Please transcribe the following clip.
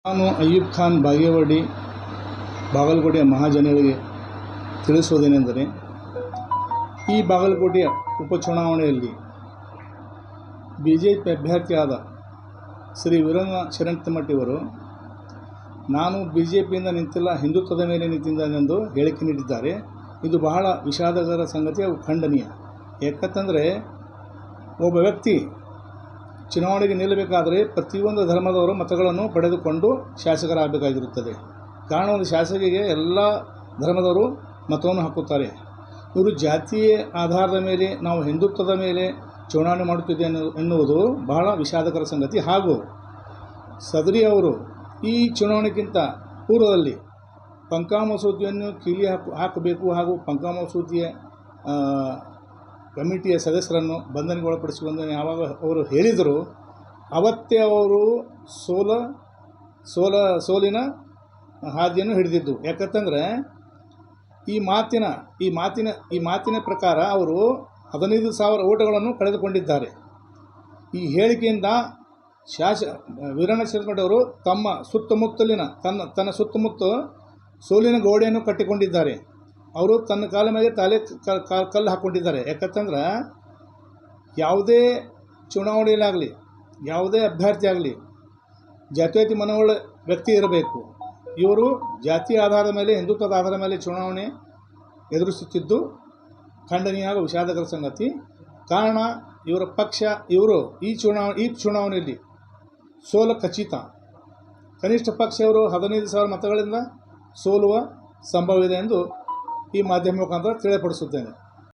ನಾನು ಅಯ್ಯೂಬ್ ಖಾನ್ ಬಾಗೇವಾಡಿ ಬಾಗಲಕೋಟೆಯ ಮಹಾಜನಗಳಿಗೆ ತಿಳಿಸುವುದೇನೆಂದರೆ, ಈ ಬಾಗಲಕೋಟೆಯ ಉಪಚುನಾವಣೆಯಲ್ಲಿ ಬಿಜೆಪಿ ಅಭ್ಯರ್ಥಿಯಾದ ಶ್ರೀ ವೀರಣ್ಣ ಶರಣತಮಟ್ಟಿಯವರು ನಾನು ಬಿಜೆಪಿಯಿಂದ ನಿಂತಿಲ್ಲ, ಹಿಂದುತ್ವದ ಮೇಲೆ ನಿಂತಿದ್ದಾನೆಂದು ಹೇಳಿಕೆ ನೀಡಿದ್ದಾರೆ. ಇದು ಬಹಳ ವಿಷಾದಕರ ಸಂಗತಿ ಹಾಗೂ ಖಂಡನೀಯ. ಯಾಕಂತಂದರೆ ಒಬ್ಬ ವ್ಯಕ್ತಿ ಚುನಾವಣೆಗೆ ನಿಲ್ಲಬೇಕಾದರೆ ಪ್ರತಿಯೊಂದು ಧರ್ಮದವರು ಮತಗಳನ್ನು ಪಡೆದುಕೊಂಡು ಶಾಸಕರಾಗಬೇಕಾಗಿರುತ್ತದೆ. ಕಾರಣ, ಒಂದು ಶಾಸಕಿಗೆ ಎಲ್ಲ ಧರ್ಮದವರು ಮತವನ್ನು ಹಾಕುತ್ತಾರೆ. ಇವರು ಜಾತಿಯ ಆಧಾರದ ಮೇಲೆ ನಾವು ಹಿಂದುತ್ವದ ಮೇಲೆ ಚುನಾವಣೆ ಮಾಡುತ್ತಿದ್ದೆ ಎನ್ನುವುದು ಬಹಳ ವಿಷಾದಕರ ಸಂಗತಿ. ಹಾಗೂ ಸದರಿ ಅವರು ಈ ಚುನಾವಣೆಗಿಂತ ಪೂರ್ವದಲ್ಲಿ ಪಂಕಾ ಮಸೂದೆಯನ್ನು ಕೀಲಿ ಹಾಕಬೇಕು ಹಾಗೂ ಪಂಕಾ ಮಸೂದೆಯ ಕಮಿಟಿಯ ಸದಸ್ಯರನ್ನು ಬಂಧನಗೊಳಪಡಿಸುವಂತೆ ಯಾವಾಗ ಅವರು ಹೇಳಿದರು, ಅವತ್ತೇ ಅವರು ಸೋಲಿನ ಹಾದಿಯನ್ನು ಹಿಡಿದಿದ್ದು. ಯಾಕಂತಂದರೆ ಈ ಮಾತಿನ ಪ್ರಕಾರ ಅವರು 15,000 ಓಟುಗಳನ್ನು ಕಳೆದುಕೊಂಡಿದ್ದಾರೆ. ಈ ಹೇಳಿಕೆಯಿಂದ ವೀರಣ್ಣ ಶರಣತಮಟ್ಟಿಯವರು ತಮ್ಮ ಸುತ್ತಮುತ್ತಲಿನ ತನ್ನ ಸುತ್ತಮುತ್ತ ಸೋಲಿನ ಗೋಡೆಯನ್ನು ಕಟ್ಟಿಕೊಂಡಿದ್ದಾರೆ. ಅವರು ತನ್ನ ಕಾಲ ಮೇಲೆ ಕಲ್ಲು ಹಾಕ್ಕೊಂಡಿದ್ದಾರೆ. ಯಾಕಂತಂದ್ರೆ ಯಾವುದೇ ಚುನಾವಣೆಯಲ್ಲಾಗಲಿ, ಯಾವುದೇ ಅಭ್ಯರ್ಥಿ ಆಗಲಿ ಜಾತ್ಯತೀತ ಮನೋಗಳ ವ್ಯಕ್ತಿ ಇರಬೇಕು. ಇವರು ಜಾತಿ ಆಧಾರದ ಮೇಲೆ, ಹಿಂದುತ್ವದ ಆಧಾರದ ಮೇಲೆ ಚುನಾವಣೆ ಎದುರಿಸುತ್ತಿದ್ದು ಖಂಡನೀಯ ಹಾಗೂ ವಿಷಾದಕರ ಸಂಗತಿ. ಕಾರಣ, ಇವರ ಪಕ್ಷ ಈ ಚುನಾವಣೆಯಲ್ಲಿ ಸೋಲು ಖಚಿತ. ಕನಿಷ್ಠ ಪಕ್ಷ ಇವರು 15,000 ಮತಗಳಿಂದ ಸೋಲುವ ಸಂಭವವಿದೆ ಎಂದು ಈ ಮಾಧ್ಯಮ ಮುಖಾಂತರ ತಿಳಿಯಪಡಿಸುತ್ತೇನೆ.